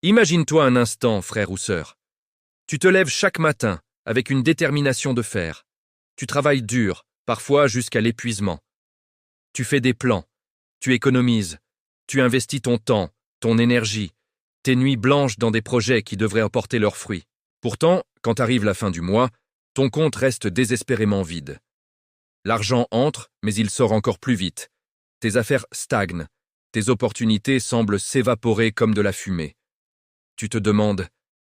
Imagine-toi un instant, frère ou sœur. Tu te lèves chaque matin avec une détermination de fer. Tu travailles dur, parfois jusqu'à l'épuisement. Tu fais des plans, tu économises, tu investis ton temps, ton énergie, tes nuits blanches dans des projets qui devraient apporter leurs fruits. Pourtant, quand arrive la fin du mois, ton compte reste désespérément vide. L'argent entre, mais il sort encore plus vite. Tes affaires stagnent, tes opportunités semblent s'évaporer comme de la fumée. Tu te demandes,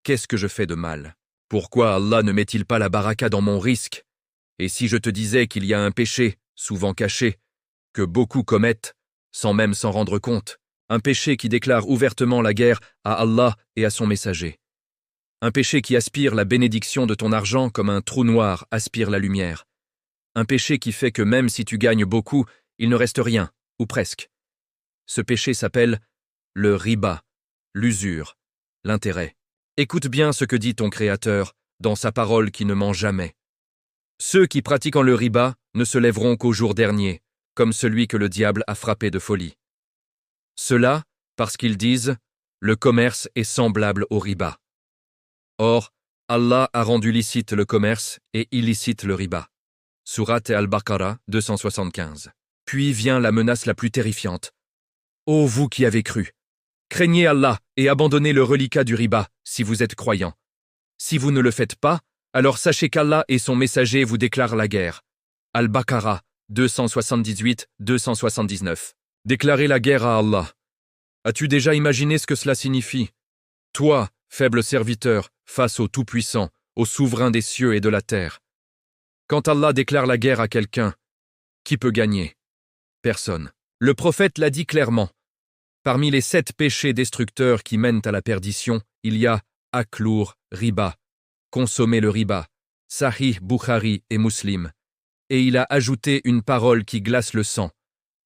qu'est-ce que je fais de mal? Pourquoi Allah ne met-il pas la baraka dans mon risque? Et si je te disais qu'il y a un péché, souvent caché, que beaucoup commettent, sans même s'en rendre compte, un péché qui déclare ouvertement la guerre à Allah et à son messager. Un péché qui aspire la bénédiction de ton argent comme un trou noir aspire la lumière. Un péché qui fait que même si tu gagnes beaucoup, il ne reste rien, ou presque. Ce péché s'appelle le riba, l'usure, l'intérêt. Écoute bien ce que dit ton Créateur dans sa parole qui ne ment jamais. Ceux qui pratiquent le riba ne se lèveront qu'au jour dernier, comme celui que le diable a frappé de folie. Cela parce qu'ils disent « le commerce est semblable au riba ». Or, Allah a rendu licite le commerce et illicite le riba. Sourate Al-Baqarah 275. Puis vient la menace la plus terrifiante. Ô vous qui avez cru, craignez Allah et abandonnez le reliquat du riba si vous êtes croyants. Si vous ne le faites pas, alors sachez qu'Allah et son messager vous déclarent la guerre. Al-Baqarah 278-279. Déclarer la guerre à Allah. As-tu déjà imaginé ce que cela signifie? Toi, faible serviteur, face au Tout-Puissant, au Souverain des cieux et de la terre. Quand Allah déclare la guerre à quelqu'un, qui peut gagner? Personne. Le prophète l'a dit clairement. Parmi les 7 péchés destructeurs qui mènent à la perdition, il y a aklour, riba, consommer le riba, Sahih Bukhari et Muslim. Et il a ajouté une parole qui glace le sang.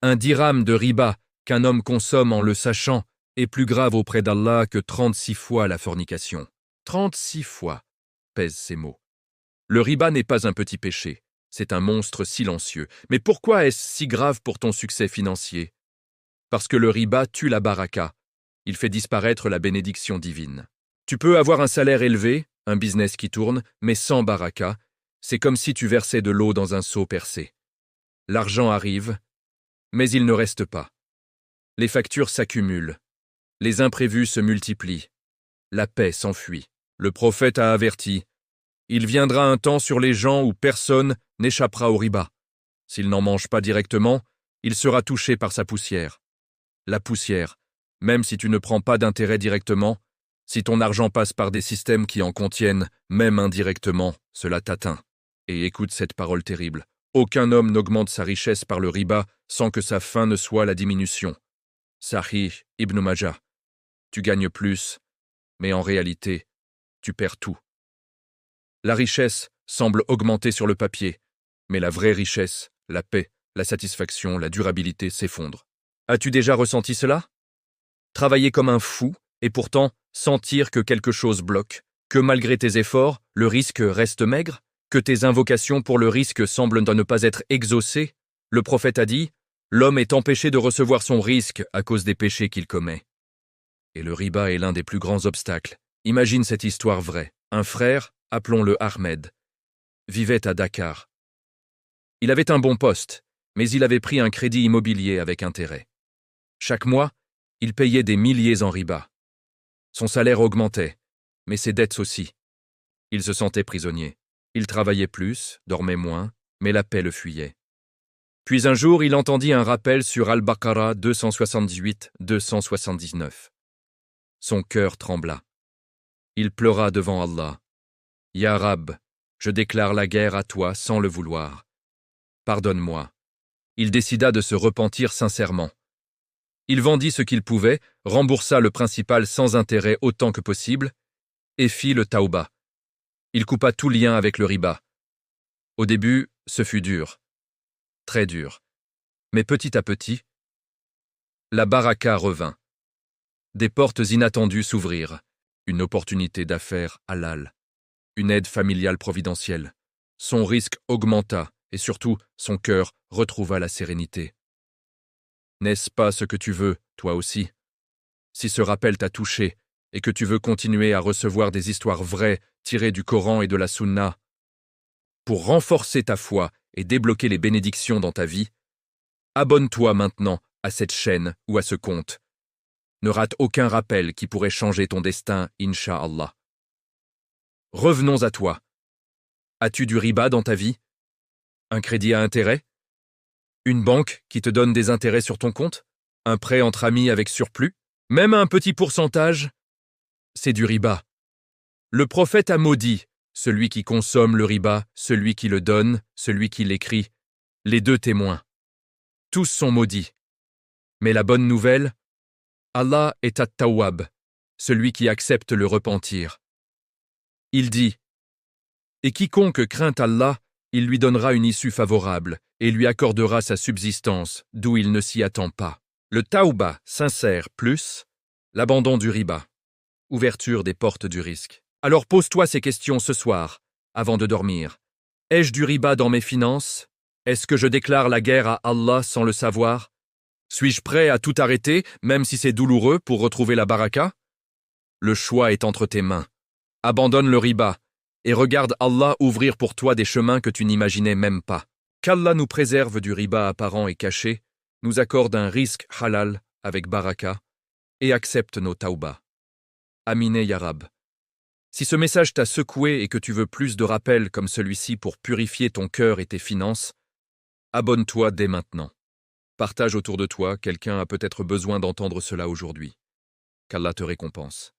Un dirham de riba qu'un homme consomme en le sachant est plus grave auprès d'Allah que 36 fois la fornication. 36 fois, pèsent ces mots. Le riba n'est pas un petit péché, c'est un monstre silencieux. Mais pourquoi est-ce si grave pour ton succès financier? Parce que le riba tue la baraka. Il fait disparaître la bénédiction divine. Tu peux avoir un salaire élevé, un business qui tourne, mais sans baraka, c'est comme si tu versais de l'eau dans un seau percé. L'argent arrive, mais il ne reste pas. Les factures s'accumulent. Les imprévus se multiplient. La paix s'enfuit. Le prophète a averti. Il viendra un temps sur les gens où personne n'échappera au riba. S'il n'en mange pas directement, il sera touché par sa poussière. La poussière, même si tu ne prends pas d'intérêt directement, si ton argent passe par des systèmes qui en contiennent, même indirectement, cela t'atteint. Et écoute cette parole terrible. Aucun homme n'augmente sa richesse par le riba sans que sa fin ne soit la diminution. Sahih Ibn Majah. Tu gagnes plus, mais en réalité, tu perds tout. La richesse semble augmenter sur le papier, mais la vraie richesse, la paix, la satisfaction, la durabilité s'effondrent. As-tu déjà ressenti cela? Travailler comme un fou et pourtant sentir que quelque chose bloque, que malgré tes efforts, le risque reste maigre, que tes invocations pour le risque semblent ne pas être exaucées? Le prophète a dit « L'homme est empêché de recevoir son risque à cause des péchés qu'il commet. » Et le riba est l'un des plus grands obstacles. Imagine cette histoire vraie. Un frère, appelons-le Ahmed, vivait à Dakar. Il avait un bon poste, mais il avait pris un crédit immobilier avec intérêt. Chaque mois, il payait des milliers en riba. Son salaire augmentait, mais ses dettes aussi. Il se sentait prisonnier. Il travaillait plus, dormait moins, mais la paix le fuyait. Puis un jour, il entendit un rappel sur Al-Baqarah 278-279. Son cœur trembla. Il pleura devant Allah. « Ya Rab, je déclare la guerre à toi sans le vouloir. Pardonne-moi. » Il décida de se repentir sincèrement. Il vendit ce qu'il pouvait, remboursa le principal sans intérêt autant que possible, et fit le tauba. Il coupa tout lien avec le riba. Au début, ce fut dur. Très dur. Mais petit à petit, la baraka revint. Des portes inattendues s'ouvrirent. Une opportunité d'affaires halal. Une aide familiale providentielle. Son risque augmenta et surtout, son cœur retrouva la sérénité. N'est-ce pas ce que tu veux, toi aussi? Si ce rappel t'a touché, et que tu veux continuer à recevoir des histoires vraies tirées du Coran et de la Sunna, pour renforcer ta foi et débloquer les bénédictions dans ta vie, abonne-toi maintenant à cette chaîne ou à ce compte. Ne rate aucun rappel qui pourrait changer ton destin, Inch'Allah. Revenons à toi. As-tu du riba dans ta vie? Un crédit à intérêt? Une banque qui te donne des intérêts sur ton compte? Un prêt entre amis avec surplus? Même un petit pourcentage? C'est du riba. Le prophète a maudit celui qui consomme le riba, celui qui le donne, celui qui l'écrit, les deux témoins. Tous sont maudits. Mais la bonne nouvelle, Allah est At-Tawwab, celui qui accepte le repentir. Il dit, « Et quiconque craint Allah, il lui donnera une issue favorable et lui accordera sa subsistance d'où il ne s'y attend pas. » Le Tawba sincère plus l'abandon du riba. Ouverture des portes du risque. Alors pose-toi ces questions ce soir, avant de dormir. Ai-je du riba dans mes finances? Est-ce que je déclare la guerre à Allah sans le savoir? Suis-je prêt à tout arrêter, même si c'est douloureux, pour retrouver la baraka? Le choix est entre tes mains. Abandonne le riba et regarde Allah ouvrir pour toi des chemins que tu n'imaginais même pas. Qu'Allah nous préserve du riba apparent et caché, nous accorde un risque halal avec baraka et accepte nos tawbas. Aminé ya Rab. Si ce message t'a secoué et que tu veux plus de rappels comme celui-ci pour purifier ton cœur et tes finances, abonne-toi dès maintenant. Partage autour de toi, quelqu'un a peut-être besoin d'entendre cela aujourd'hui. Qu'Allah te récompense.